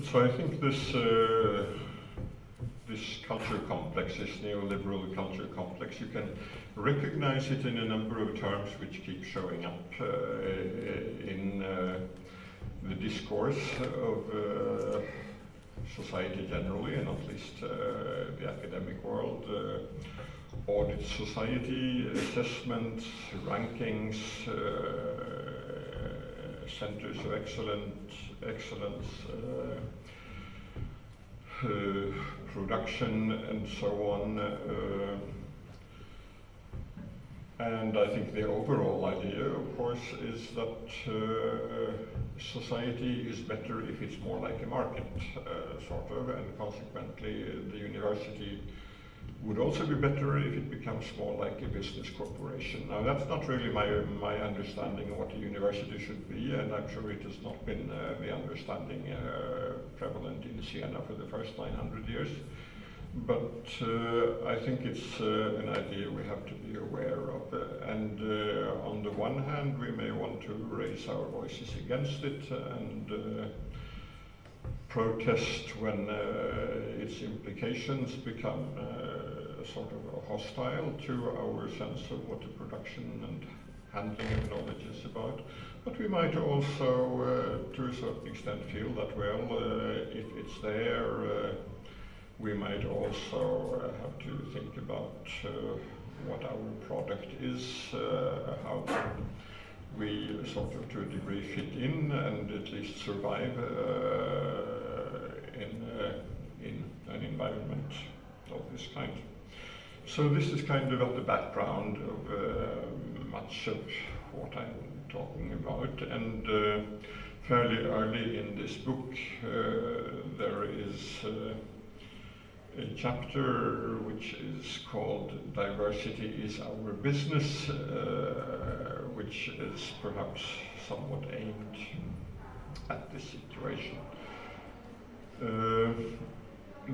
So I think this culture complex, this neoliberal culture complex, you can recognize it in a number of terms which keep showing up in the discourse of society generally, and not least the academic world. Audit society, assessments, rankings, centers of excellence, production, and so on. And I think the overall idea, of course, is that society is better if it's more like a market, sort of, and consequently the university would also be better if it becomes more like a business corporation. Now, that's not really my understanding of what a university should be, and I'm sure it has not been the understanding prevalent in Siena for the first 900 years. But I think it's an idea we have to be aware of. And on the one hand, we may want to raise our voices against it and protest when its implications become sort of hostile to our sense of what the production and handling of knowledge is about. But we might also, to a certain extent, feel that, well, if it's there, we might also have to think about what our product is, how we sort of to a degree fit in and at least survive in an environment of this kind. So this is kind of at the background of much of what I'm talking about, and fairly early in this book there is a chapter which is called "Diversity is Our Business," which is perhaps somewhat aimed at this situation.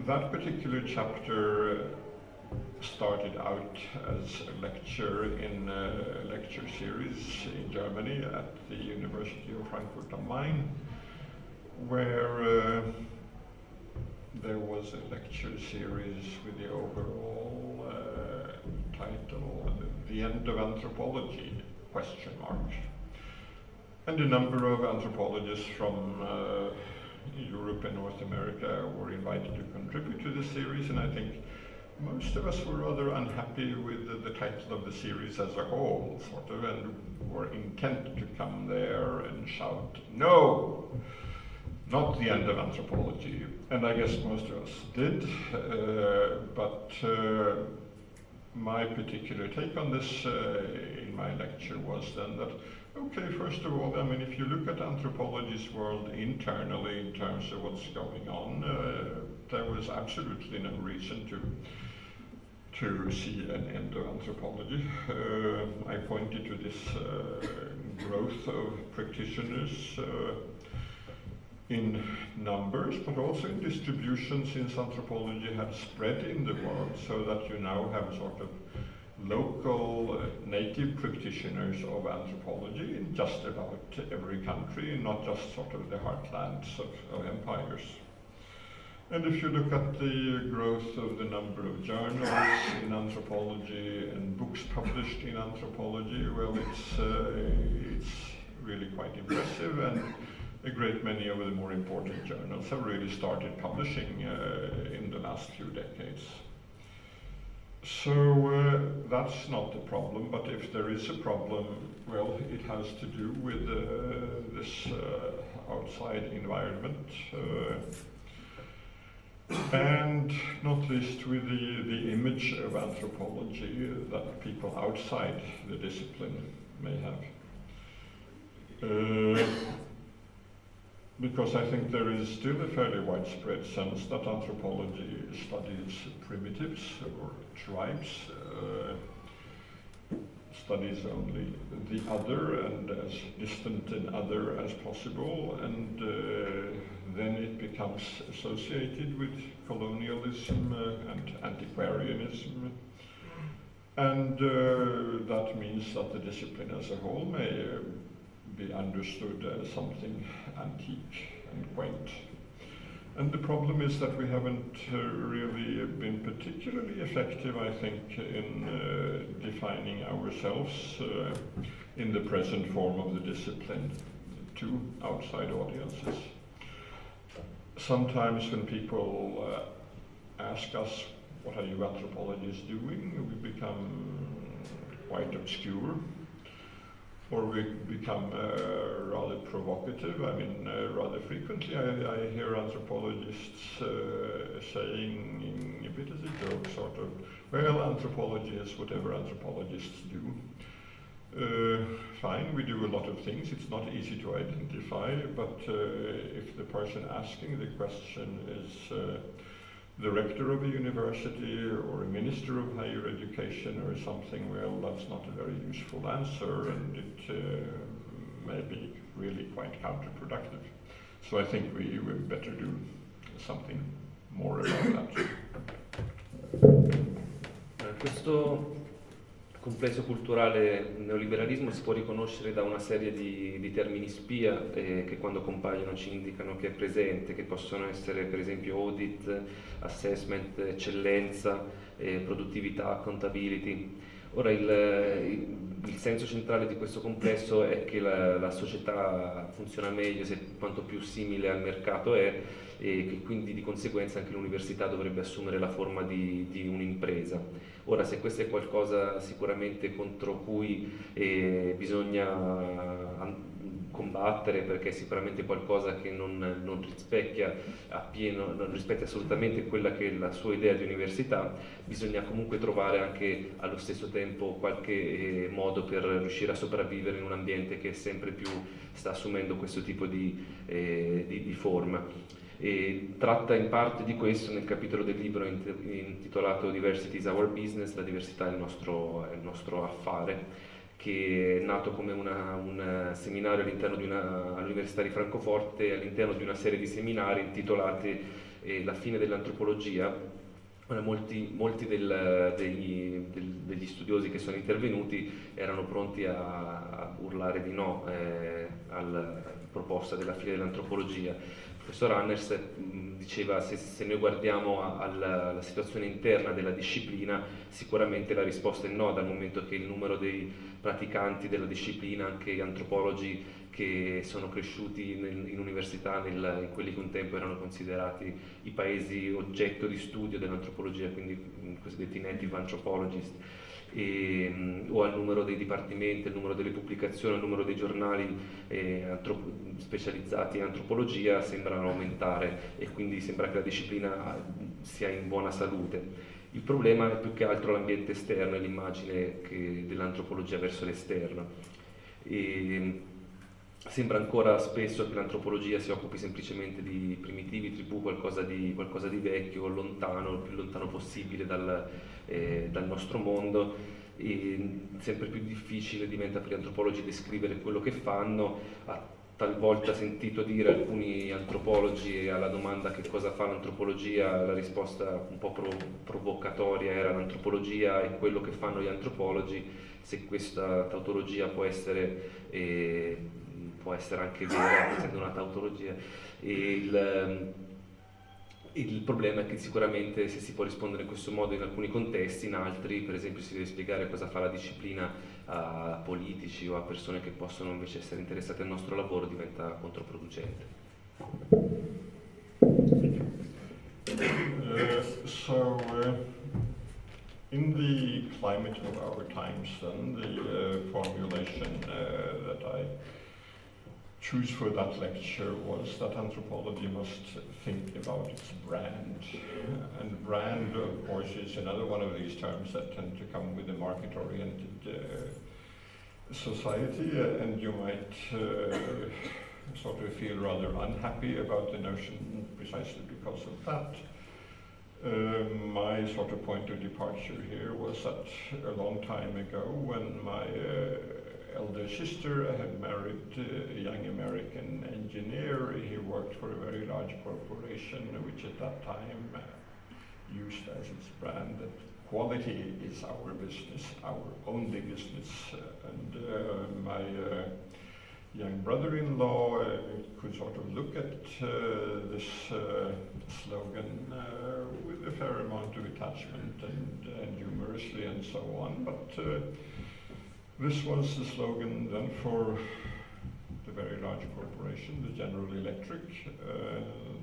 That particular chapter started out as a lecture in a lecture series in Germany at the University of Frankfurt am Main, where there was a lecture series with the overall title, "The End of Anthropology?" ? And a number of anthropologists from Europe and North America were invited to contribute to the series, and I think most of us were rather unhappy with the title of the series as a whole, sort of, and were intent to come there and shout, "No! Not the end of anthropology." And I guess most of us did, but my particular take on this in my lecture was then that, okay, first of all, I mean, if you look at anthropology's world internally in terms of what's going on, there was absolutely no reason to see an end of anthropology. I pointed to this growth of practitioners in numbers, but also in distribution, since anthropology had spread in the world, so that you now have sort of local native practitioners of anthropology in just about every country, not just sort of the heartlands of empires. And if you look at the growth of the number of journals in anthropology and books published in anthropology, well, it's really quite impressive, and a great many of the more important journals have really started publishing in the last few decades. So that's not the problem, but if there is a problem, well, it has to do with this outside environment, and not least with the image of anthropology that people outside the discipline may have. Because I think there is still a fairly widespread sense that anthropology studies primitives or tribes, studies only the other and as distant an other as possible, and then it becomes associated with colonialism and antiquarianism, and that means that the discipline as a whole may be understood as something antique and quaint. And the problem is that we haven't really been particularly effective, I think, in defining ourselves in the present form of the discipline to outside audiences. Sometimes when people ask us, what are you anthropologists doing? We become quite obscure, or we become rather provocative. I mean, rather frequently I hear anthropologists saying, a bit as a joke, sort of, well, anthropology is whatever anthropologists do. Fine, we do a lot of things. It's not easy to identify, but if the person asking the question is the rector of a university or a minister of higher education or something, well, that's not a very useful answer, and it may be really quite counterproductive. So I think we would better do something more about that. Questo complesso culturale neoliberalismo si può riconoscere da una serie di termini spia che quando compaiono ci indicano che è presente, che possono essere per esempio audit, assessment, eccellenza, produttività, accountability. Ora il senso centrale di questo complesso è che la società funziona meglio quanto più simile al mercato è, e che quindi di conseguenza anche l'università dovrebbe assumere la forma di un'impresa. Ora, se questo è qualcosa sicuramente contro cui bisogna combattere, perché è sicuramente qualcosa che non rispecchia appieno, non rispecchia assolutamente quella che è la sua idea di università, bisogna comunque trovare anche allo stesso tempo qualche modo per riuscire a sopravvivere in un ambiente che sempre più sta assumendo questo tipo di forma. E tratta in parte di questo nel capitolo del libro intitolato Diversity is our business, la diversità è il nostro affare, che è nato come un seminario all'Università di Francoforte, all'interno di una serie di seminari intitolati La fine dell'antropologia. Molti degli studiosi che sono intervenuti erano pronti a urlare di no alla proposta della fine dell'antropologia. Il professor U.Hannerz diceva se noi guardiamo alla situazione interna della disciplina, sicuramente la risposta è no, dal momento che il numero dei praticanti della disciplina, anche antropologi che sono cresciuti in università, in quelli che un tempo erano considerati i paesi oggetto di studio dell'antropologia, quindi i cosiddetti native anthropologist, o al numero dei dipartimenti, al numero delle pubblicazioni, al numero dei giornali specializzati in antropologia sembrano aumentare, e quindi sembra che la disciplina sia in buona salute. Il problema è più che altro l'ambiente esterno e l'immagine dell'antropologia verso l'esterno. Sembra ancora spesso che l'antropologia si occupi semplicemente di primitivi, tribù, qualcosa di vecchio, lontano, il più lontano possibile dal nostro mondo, e sempre più difficile diventa per gli antropologi descrivere quello che fanno. Talvolta sentito dire alcuni antropologi alla domanda che cosa fa l'antropologia, la risposta un po' provocatoria era: l'antropologia è quello che fanno gli antropologi. Se questa tautologia può essere anche vera, essendo una tautologia, il problema è che sicuramente se si può rispondere in questo modo in alcuni contesti, in altri, per esempio, si deve spiegare cosa fa la disciplina a politici o a persone che possono invece essere interessate al nostro lavoro, diventa controproducente. In the climate of our times, then, the formulation that I choose for that lecture was that anthropology must think about its brand. And brand, of course, is another one of these terms that tend to come with a market-oriented society, and you might sort of feel rather unhappy about the notion precisely because of that. My sort of point of departure here was that a long time ago, when my elder sister had married a young American engineer, he worked for a very large corporation which at that time used as its brand that quality is our business, our only business. And my young brother-in-law could sort of look at this slogan with a fair amount of attachment and humorously and so on, but this was the slogan then for the very large corporation, the General Electric.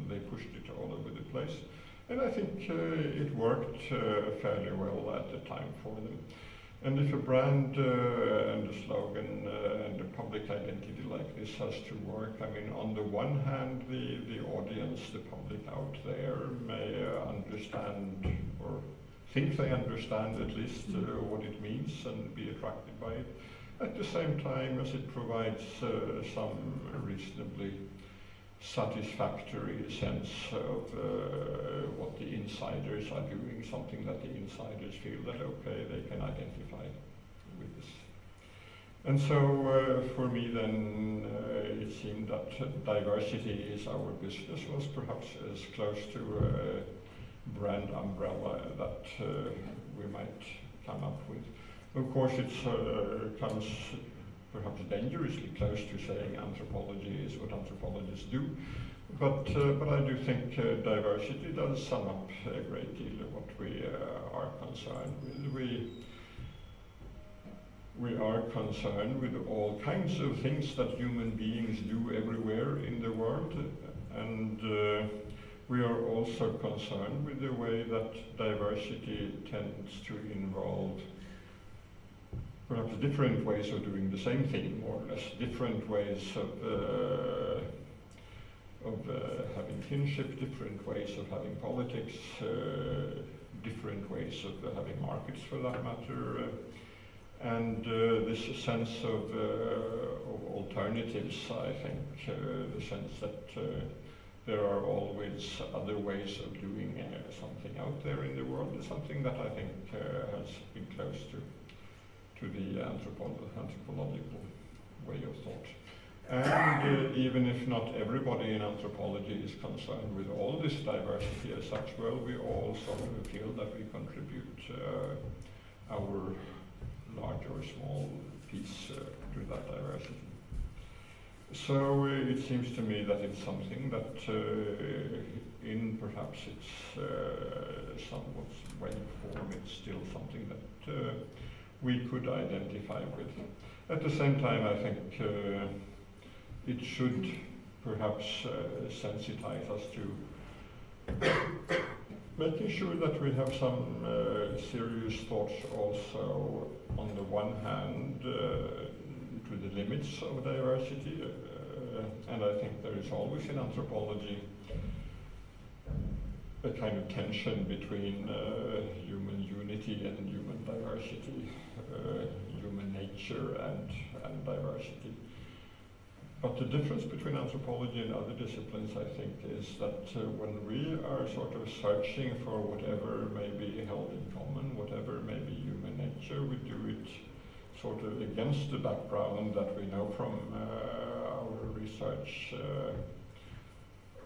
They pushed it all over the place, and I think it worked fairly well at the time for them. And if a brand and a slogan and a public identity like this has to work, I mean, on the one hand, the audience, the public out there may understand or think they understand at least what it means and be attracted by it. At the same time as it provides some reasonably satisfactory sense of what the insiders are doing, something that the insiders feel that, okay, they can identify with this. And so for me then it seemed that diversity is our business was perhaps as close to a brand umbrella that we might come up with. Of course it comes perhaps dangerously close to saying anthropology is what anthropologists do, but I do think diversity does sum up a great deal of what we are concerned with. We are concerned with all kinds of things that human beings do everywhere in the world, and we are also concerned with the way that diversity tends to involve perhaps different ways of doing the same thing, more or less, different ways of having kinship, different ways of having politics, different ways of having markets for that matter, and this sense of alternatives, I think, the sense that there are always other ways of doing something out there in the world is something that I think has been close to the anthropological way of thought. And even if not everybody in anthropology is concerned with all this diversity as such, well, we all sort of feel that we contribute our large or small piece to that diversity. So it seems to me that it's something that in perhaps its somewhat vague form, it's still something that we could identify with. At the same time, I think it should perhaps sensitize us to making sure that we have some serious thoughts also, on the one hand, to the limits of diversity, and I think there is always in anthropology a kind of tension between human unity and human diversity, human nature and diversity. But the difference between anthropology and other disciplines, I think, is that when we are sort of searching for whatever may be held in common, whatever may be human nature, we do it sort of against the background that we know from our research,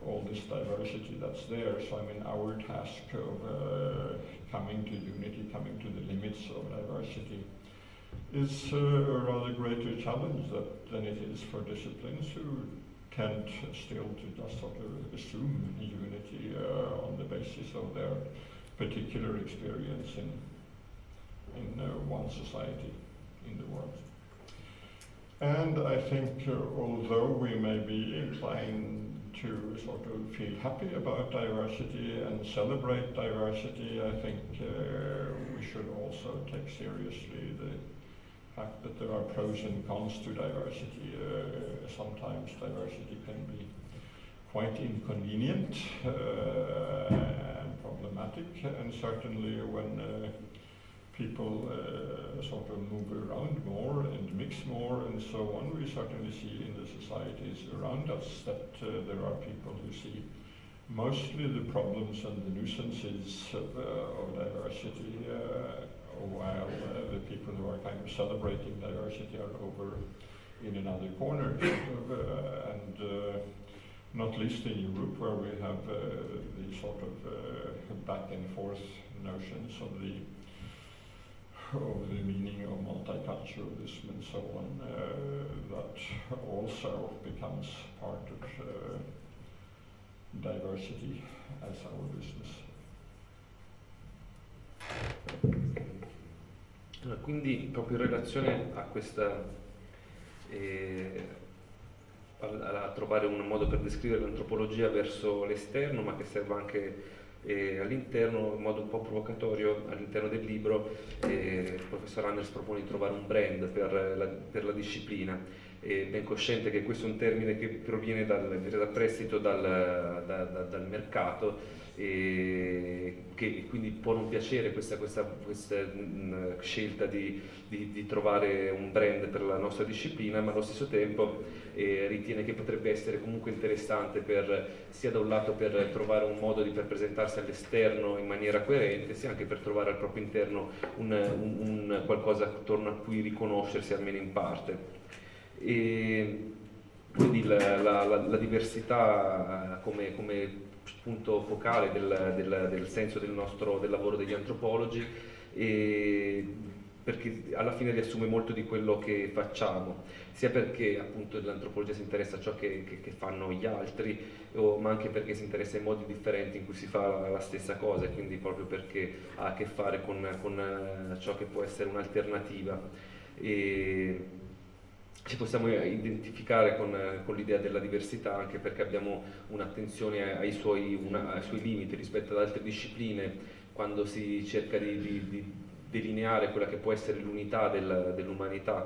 all this diversity that's there. So I mean, our task of coming to unity, coming to the limits of diversity, is a rather greater challenge than it is for disciplines who tend still to just sort of assume unity on the basis of their particular experience in one society in the world. And I think although we may be inclined to sort of feel happy about diversity and celebrate diversity, I think we should also take seriously the fact that there are pros and cons to diversity. Sometimes diversity can be quite inconvenient and problematic, and certainly when people sort of move around more and mix more and so on, we certainly see in the societies around us that there are people who see mostly the problems and the nuisances of diversity, while the people who are kind of celebrating diversity are over in another corner. And not least in Europe, where we have the sort of back and forth notions of the of the meaning of multiculturalism and so on, that also becomes part of diversity as our business. Quindi proprio in relazione a questa a trovare un modo per descrivere l'antropologia verso l'esterno, ma che serva anche all'interno, in modo un po' provocatorio, all'interno del libro il professor U.Hannerz propone di trovare un brand per la disciplina, ben cosciente che questo è un termine che proviene da prestito dal mercato, che quindi può non piacere questa scelta di trovare un brand per la nostra disciplina, ma allo stesso tempo ritiene che potrebbe essere comunque interessante sia da un lato per trovare un modo per presentarsi all'esterno in maniera coerente, sia anche per trovare al proprio interno un qualcosa attorno a cui riconoscersi almeno in parte. E quindi la diversità come punto focale del senso del lavoro degli antropologi, perché alla fine riassume molto di quello che facciamo, sia perché appunto l'antropologia si interessa a ciò che fanno gli altri, ma anche perché si interessa ai modi differenti in cui si fa la stessa cosa, e quindi proprio perché ha a che fare con ciò che può essere un'alternativa. Ci possiamo identificare con l'idea della diversità, anche perché abbiamo un'attenzione ai suoi limiti rispetto ad altre discipline, quando si cerca di delineare quella che può essere l'unità dell'umanità,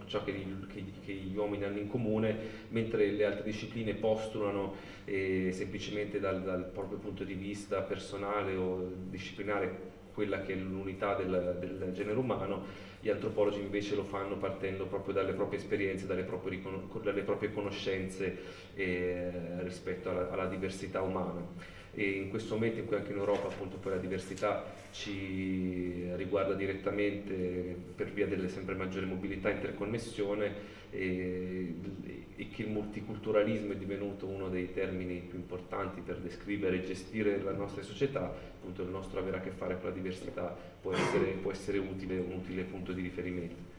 ciò che gli uomini hanno in comune, mentre le altre discipline postulano semplicemente dal proprio punto di vista personale o disciplinare quella che è l'unità del genere umano. Gli antropologi invece lo fanno partendo proprio dalle proprie esperienze, dalle proprie conoscenze rispetto alla diversità umana. E in questo momento in cui anche in Europa appunto poi la diversità ci riguarda direttamente per via delle sempre maggiori mobilità e interconnessione, e che il multiculturalismo è divenuto uno dei termini più importanti per descrivere e gestire la nostra società, appunto il nostro avere a che fare con la diversità può essere un utile punto di riferimento.